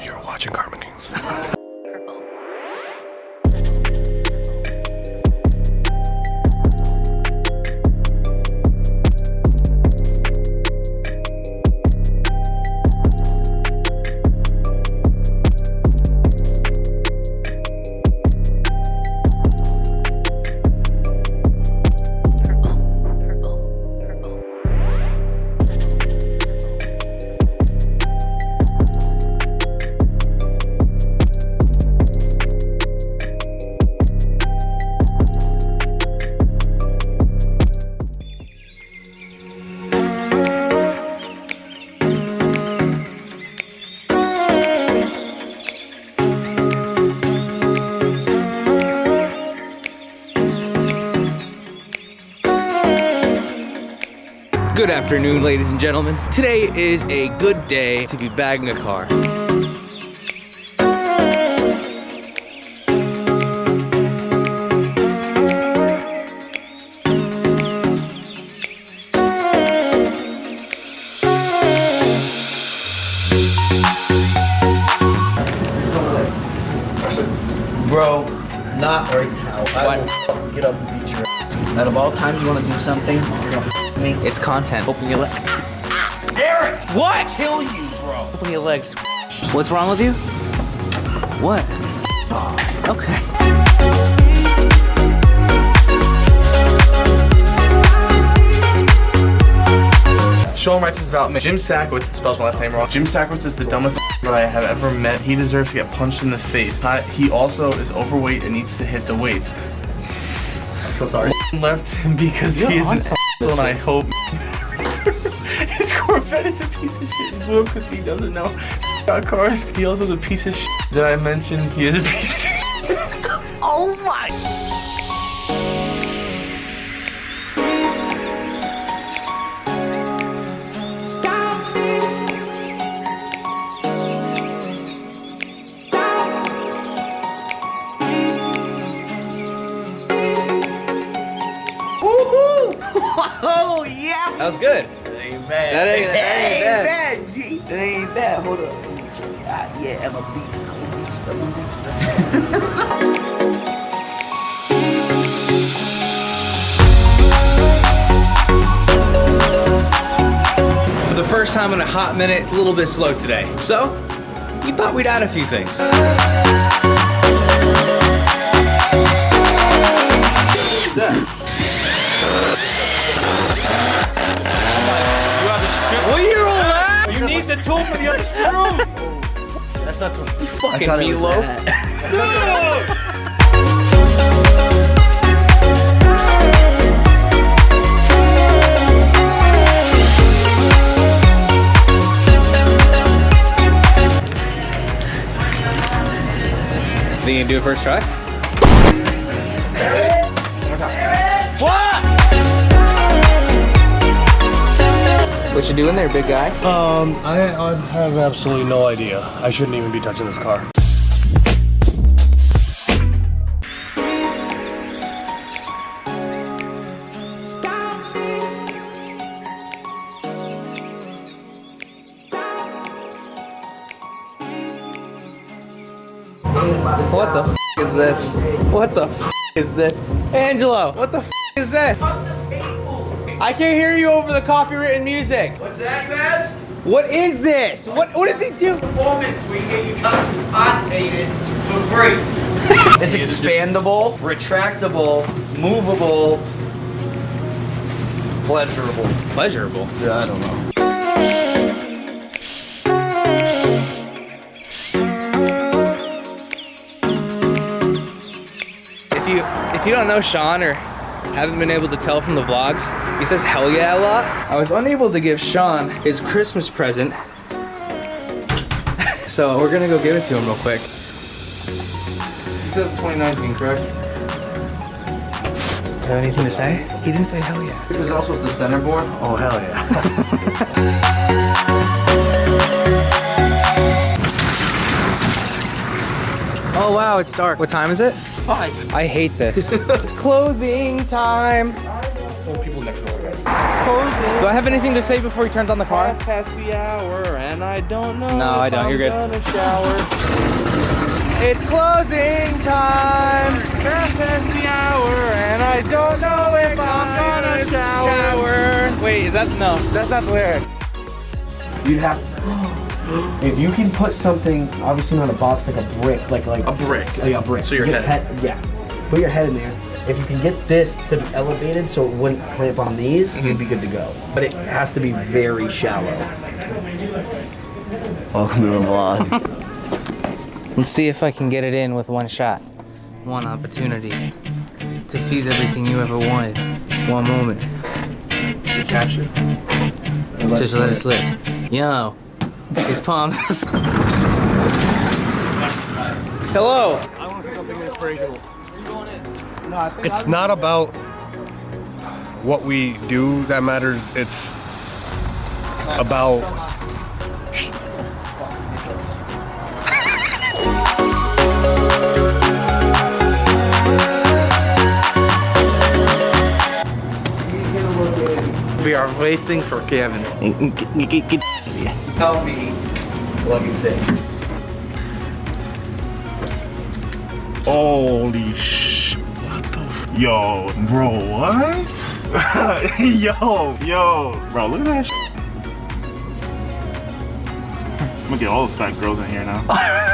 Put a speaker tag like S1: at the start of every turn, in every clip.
S1: You're watching Karbon Kings.
S2: Good afternoon, ladies and gentlemen. Today is a good day to be bagging a car.
S3: Bro, not right now. I will fucking get up and beat your ass. Out of all times you want to do something, you're gonna me.
S2: It's content. Open your legs.
S3: Eric!
S2: What?
S3: Kill you, bro.
S2: Open your legs. What's wrong with you? What? Okay.
S1: Sean writes this about me. Jim Sackwitz, spells my last name wrong. Jim Sackwitz is the dumbest that I have ever met. He deserves to get punched in the face. He also is overweight and needs to hit the weights.
S3: I'm so sorry.
S1: Left him because he is an asshole, and I hope his Corvette is a piece of shit. He blew because he doesn't know about cars. He also is a piece of shit. Did I mention he is a piece of shit?
S3: Oh my!
S2: Oh yeah! That was good.
S3: That ain't bad.
S2: That ain't
S3: bad, G. That ain't bad. Hold up. Yeah, I'm a beast.
S2: For the first time in a hot minute, a little bit slow today. So, we thought we'd add a few things. Will you relax? You need the tool for the other screw.
S3: That's not cool.
S2: You fucking meatloaf. Think you can do it first try? What? What you doing there, big guy?
S4: I have absolutely no idea. I shouldn't even be touching this car.
S2: What the f is this? What the f is this? Angelo, what the f is this? I can't hear you over the copywritten music.
S3: What's that, you ask?
S2: What is this? What does he do?
S3: Performance, we get you custom painted for free. It's expandable, retractable, movable, pleasurable.
S2: Pleasurable.
S3: Yeah, I don't know.
S2: If you don't know Sean or haven't been able to tell from the vlogs, he says hell yeah a lot. I was unable to give Sean his Christmas present, so we're gonna go give it to him real quick.
S1: He says 2019, correct?
S2: Do you have anything to say? He didn't say hell yeah.
S1: There's also the center board.
S4: Oh, hell yeah.
S2: Oh wow, it's dark. What time is it?
S3: 5.
S2: I hate this. It's closing time.
S1: People next door, guys.
S2: Do I have anything to say before he turns on the car?
S1: Past the hour, and I don't know.
S2: No, I don't. You're good.
S1: Gonna shower.
S2: It's closing time.
S1: Past the hour, and I don't know if I'm gonna shower.
S2: Wait, is that no? That's not the lyric.
S3: You'd have. If you can put something, obviously not a box, like a brick, like
S1: A brick.
S3: a brick.
S1: So your
S3: Get
S1: head.
S3: Yeah. Put your head in there. If you can get this to be elevated so it wouldn't clamp on these, you'd be good to go. But it has to be very shallow. Welcome to the vlog.
S2: Let's see if I can get it in with one shot. One opportunity to seize everything you ever wanted. One moment.
S3: You capture.
S2: Just let it slip. Yo, his palms. Hello.
S4: I want to say something inspirational. It's not about what we do that matters. It's about
S1: We are waiting for Kevin.
S3: Tell me what you think.
S5: Holy sh! What the yo, bro, what? yo, bro, look at that sh. I'm gonna get all the fat girls in here now.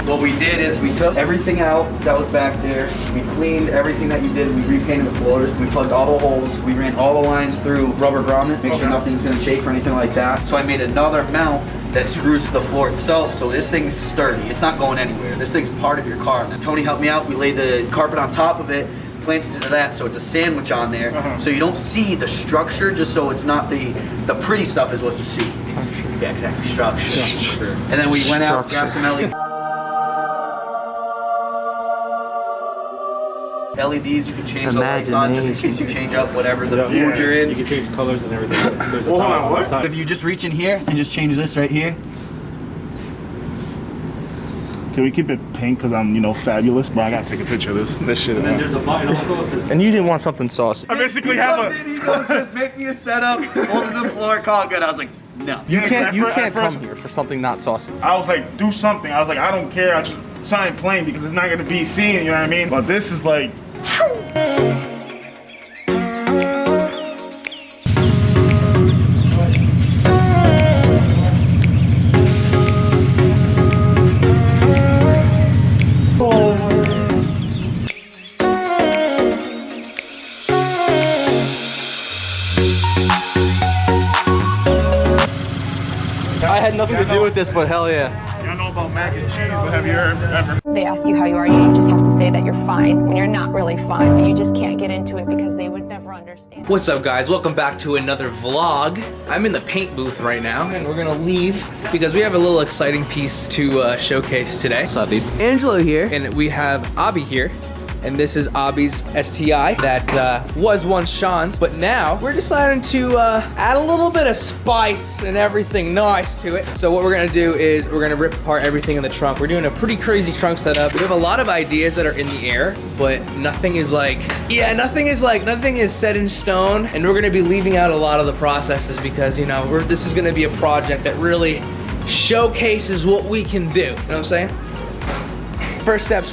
S3: What we did is we took everything out that was back there. We cleaned everything that you did. We repainted the floors. We plugged all the holes. We ran all the lines through rubber grommets, make sure nothing's gonna shake or anything like that. So I made another mount that screws to the floor itself, so this thing's sturdy. It's not going anywhere. This thing's part of your car. And Tony helped me out. We laid the carpet on top of it, clamped it to that, so it's a sandwich on there. So you don't see the structure, just so it's not the pretty stuff is what you see. Yeah, exactly. Structure. And then we went out, got some LEDs. You can change the lights on just in case you change up whatever the mood you're in.
S6: You can change colors and everything. There's a
S5: Hold
S6: tile
S5: on, what?
S6: the side.
S3: If you just reach in here and just change this right here.
S5: Can we keep it pink because I'm, fabulous? Bro, I gotta take a picture of this. This shit.
S6: And then there's a button also that says
S2: And you didn't want something saucy.
S5: I basically have
S3: He goes, just make me a setup, hold it to the floor, call it good. I was like, no.
S2: You can't
S5: at
S2: come
S5: first-
S2: here for something not saucy.
S5: I was like, do something. I was like, I don't care. I just sign plain because it's not gonna be seen. You know what I mean? But this is like.
S2: I had nothing to do with this, but hell yeah.
S5: Y'all know about mac and cheese, but have you ever?
S7: They ask you how you are, you just have to say that you're fine when you're not really fine, but you just can't get into it because they would never understand.
S2: What's up, guys? Welcome back to another vlog. I'm in the paint booth right now, and we're gonna leave because we have a little exciting piece to showcase today. What's up, dude? Angelo here, and we have Abby here. And this is Abby's STI that was once Sean's, but now we're deciding to add a little bit of spice and everything nice to it. So what we're gonna do is we're gonna rip apart everything in the trunk. We're doing a pretty crazy trunk setup. We have a lot of ideas that are in the air, but nothing is nothing is set in stone. And we're gonna be leaving out a lot of the processes because, this is gonna be a project that really showcases what we can do. You know what I'm saying? First step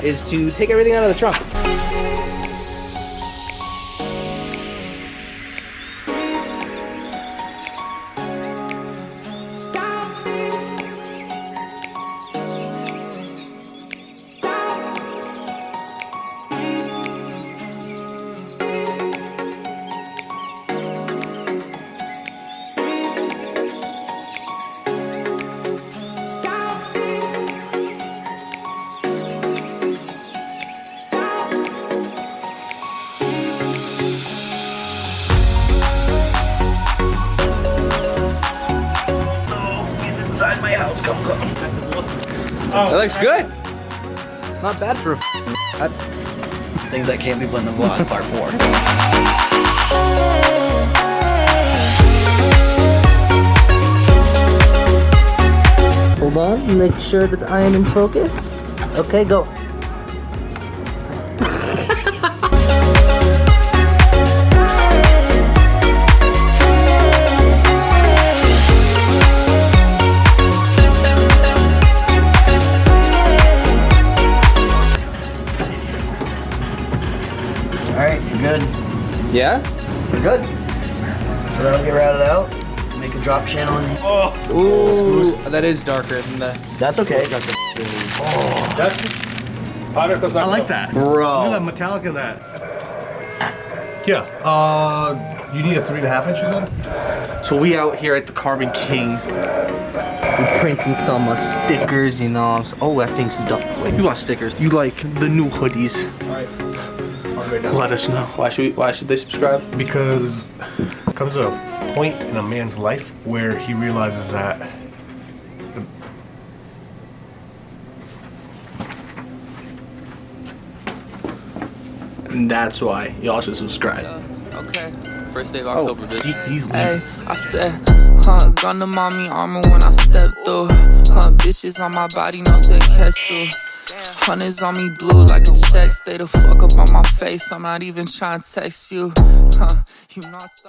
S2: is to take everything out of the trunk.
S3: Inside my house, come.
S2: That looks good. Not bad for a
S3: Things that can't be put in the vlog, part 4.
S8: Hold on, make sure that I am in focus. Okay, go.
S2: Yeah?
S3: We're good. So that'll get routed out. Make a drop channel in here.
S2: Ooh, that is darker than the.
S3: That's okay. Got the
S4: I like that.
S3: bro.
S4: Look at that metallic in that. Yeah. You need a 3.5 inches then?
S1: So we out here at the Karbon King. We're printing some stickers, you know. Oh, that thing's done. Wait, you want stickers? You like the new hoodies? Let us know.
S2: Why should they subscribe?
S4: Because there comes a point in a man's life where he realizes that
S1: And that's why y'all should subscribe.
S9: Okay, first day of October, bitch.
S1: He's
S9: Hey, I said, gun to mommy armor when I step through. Bitches on my body, no say ketsu. Hundreds on me blue like a check. Stay the fuck up on my face. I'm not even trying to text you. You know I started.